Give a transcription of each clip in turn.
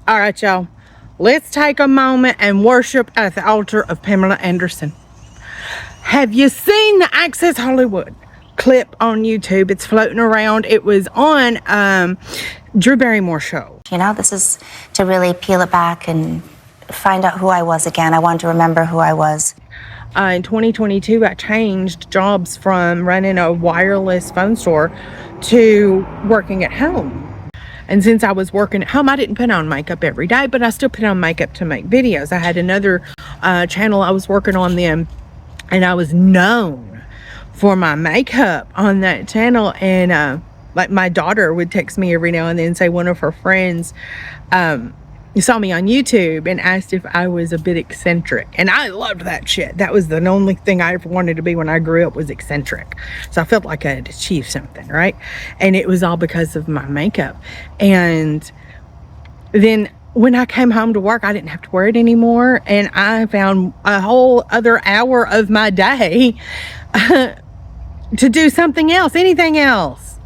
All right, y'all. Let's take a moment and worship at the altar of Pamela Anderson. Have you seen the Access Hollywood clip on YouTube? It's floating around. It was on Drew Barrymore's show. You know, this is to really peel it back and find out who I was again. I wanted to remember who I was. In 2022, I changed jobs from running a wireless phone store to working at home. And since I was working at home, I didn't put on makeup every day, but I still put on makeup to make videos. I had another channel I was working on then, and I was known for my makeup on that channel. And like my daughter would text me every now and then, say one of her friends saw me on YouTube and asked if I was a bit eccentric. And I loved that shit. That was the only thing I ever wanted to be when I grew up, was eccentric. So I felt like I had achieved something, right? And it was all because of my makeup. And then when I came home to work, I didn't have to wear it anymore. And I found a whole other hour of my day to do something else, anything else,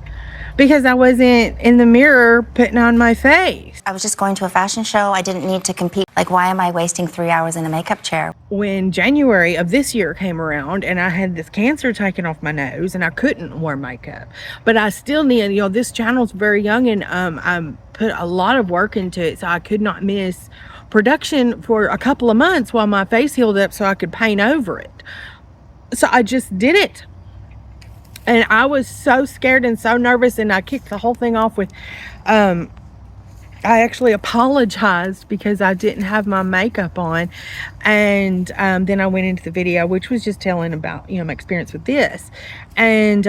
because I wasn't in the mirror putting on my face. I was just going to a fashion show. I didn't need to compete. Like, why am I wasting 3 hours in a makeup chair? When January of this year came around and I had this cancer taken off my nose and I couldn't wear makeup, but I still need, you know, this channel's very young, and I put a lot of work into it, so I could not miss production for a couple of months while my face healed up so I could paint over it. So I just did it. And I was so scared and so nervous, and I kicked the whole thing off with, I actually apologized because I didn't have my makeup on. And then I went into the video, which was just telling about, you know, my experience with this. And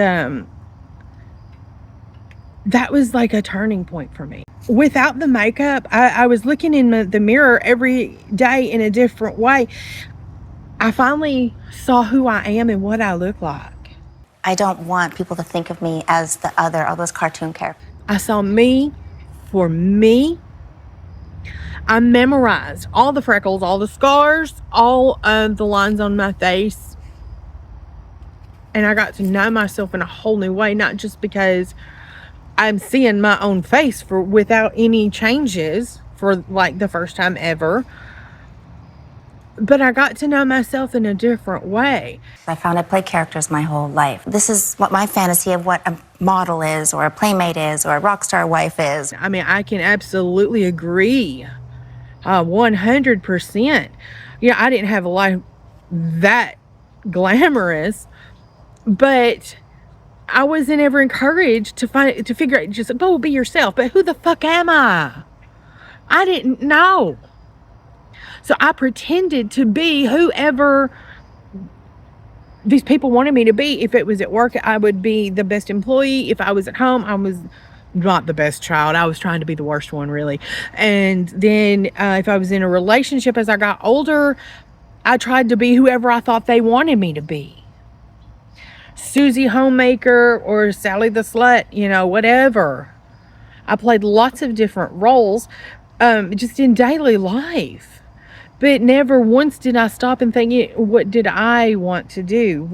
that was like a turning point for me. Without the makeup, I was looking in the mirror every day in a different way. I finally saw who I am and what I look like. I don't want people to think of me as the other, all those cartoon characters. I saw me for me. I memorized all the freckles, all the scars, all of the lines on my face. And I got to know myself in a whole new way, not just because I'm seeing my own face without any changes for like the first time ever, but I got to know myself in a different way. I found I played characters my whole life. This is what my fantasy of what a model is, or a playmate is, or a rock star wife is. I mean, I can absolutely agree 100%. Yeah, I didn't have a life that glamorous, but I wasn't ever encouraged to figure out, just go be yourself. But who the fuck am I? I didn't know. So I pretended to be whoever these people wanted me to be. If it was at work, I would be the best employee. If I was at home, I was not the best child. I was trying to be the worst one, really. And then if I was in a relationship as I got older, I tried to be whoever I thought they wanted me to be. Susie Homemaker or Sally the Slut, you know, whatever. I played lots of different roles just in daily life. But never once did I stop and think, what did I want to do?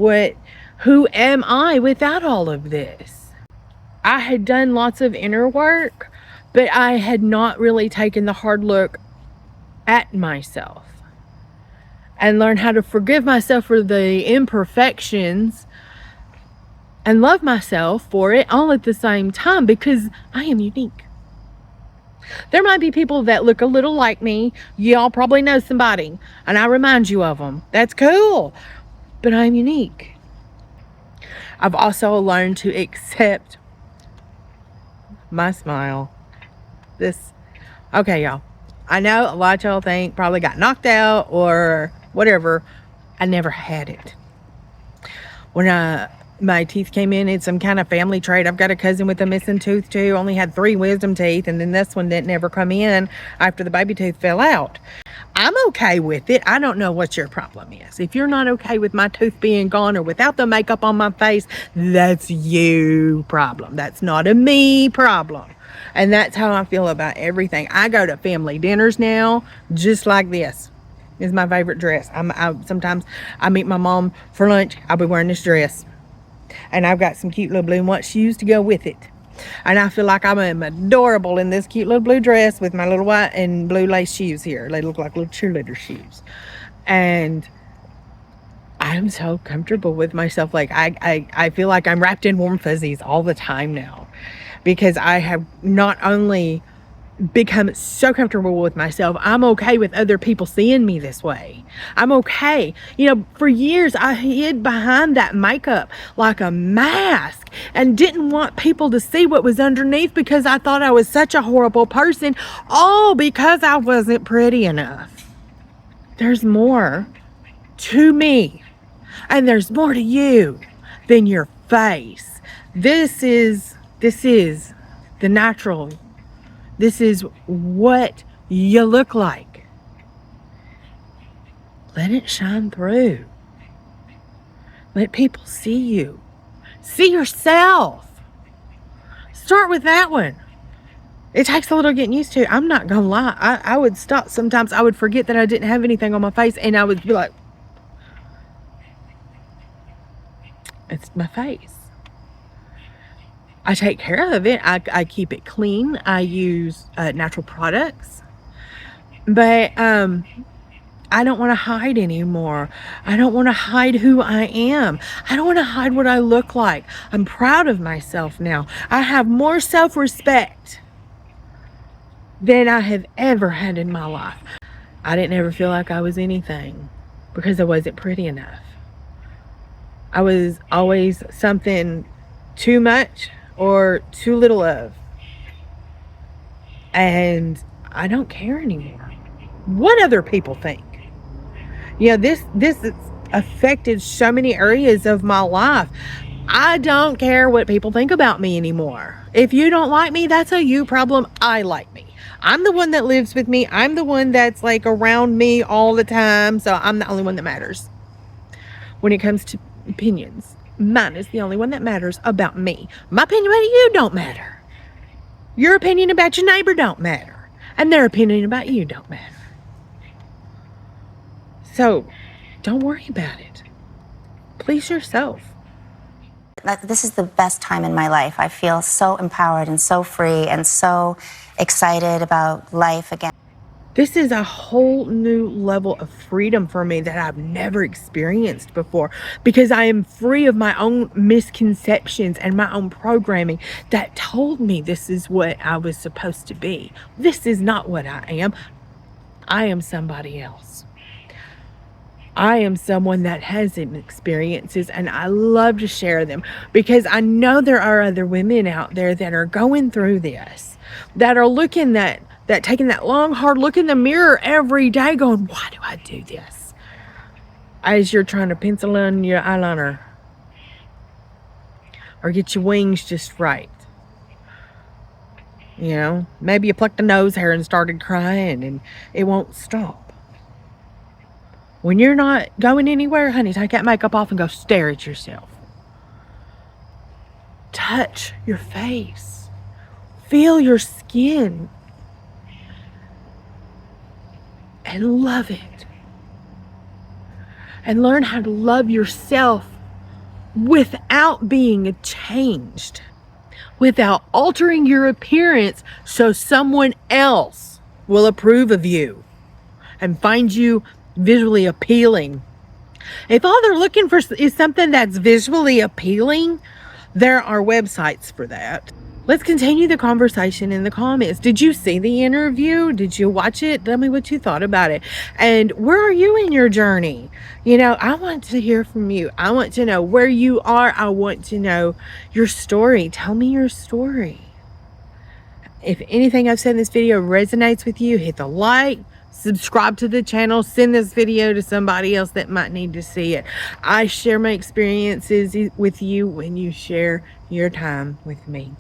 Who am I without all of this? I had done lots of inner work, but I had not really taken the hard look at myself and learned how to forgive myself for the imperfections and love myself for it all at the same time, because I am unique. There might be people that look a little like me. Y'all probably know somebody, and I remind you of them. That's cool. But I'm unique. I've also learned to accept my smile. Okay, y'all. I know a lot of y'all think probably got knocked out or whatever. I never had it. When my teeth came in, it's some kind of family trait. I've got a cousin with a missing tooth too. Only had 3 wisdom teeth, and then this one didn't ever come in after the baby tooth fell out. I'm okay with it. I don't know what your problem is. If you're not okay with my tooth being gone or without the makeup on my face, that's you problem. That's not a me problem. And that's how I feel about everything. I go to family dinners now just like this. This is my favorite dress. Sometimes I meet my mom for lunch. I'll be wearing this dress. And I've got some cute little blue white shoes to go with it. And I feel like I'm adorable in this cute little blue dress with my little white and blue lace shoes here. They look like little cheerleader shoes. And I'm so comfortable with myself. Like I feel like I'm wrapped in warm fuzzies all the time now, because I have not only become so comfortable with myself, I'm okay with other people seeing me this way. I'm okay. You know, for years I hid behind that makeup like a mask and didn't want people to see what was underneath, because I thought I was such a horrible person, all because I wasn't pretty enough. There's more to me, and there's more to you than your face. This is the natural. This is what you look like. Let it shine through. Let people see you. See yourself. Start with that one. It takes a little getting used to. I'm not gonna lie. I would stop. Sometimes I would forget that I didn't have anything on my face, and I would be like, it's my face. I take care of it. I keep it clean. I use natural products. But I don't want to hide anymore. I don't want to hide who I am. I don't want to hide what I look like. I'm proud of myself now. I have more self-respect than I have ever had in my life. I didn't ever feel like I was anything because I wasn't pretty enough. I was always something too much or too little of. And I don't care anymore what other people think. You know, this has affected so many areas of my life. I don't care what people think about me anymore. If you don't like me, that's a you problem. I like me. I'm the one that lives with me. I'm the one that's like around me all the time. So I'm the only one that matters. When it comes to opinions, mine is the only one that matters about me. My opinion about you don't matter. Your opinion about your neighbor don't matter. And their opinion about you don't matter. So don't worry about it. Please yourself. This is the best time in my life. I feel so empowered and so free and so excited about life again. This is a whole new level of freedom for me that I've never experienced before, because I am free of my own misconceptions and my own programming that told me this is what I was supposed to be. This is not what I am. I am somebody else. I am someone that has experiences, and I love to share them, because I know there are other women out there that are going through this, that are looking that taking that long, hard look in the mirror every day going, why do I do this? As you're trying to pencil in your eyeliner or get your wings just right. You know, maybe you plucked a nose hair and started crying and it won't stop. When you're not going anywhere, honey, take that makeup off and go stare at yourself. Touch your face. Feel your skin. And love it. And learn how to love yourself without being changed. Without altering your appearance so someone else will approve of you and find you visually appealing. If all they're looking for is something that's visually appealing, there are websites for that. Let's continue the conversation in the comments. Did you see the interview? Did you watch it? Tell me what you thought about it. And where are you in your journey? You know, I want to hear from you. I want to know where you are. I want to know your story. Tell me your story. If anything I've said in this video resonates with you, hit the like, subscribe to the channel, send this video to somebody else that might need to see it. I share my experiences with you when you share your time with me.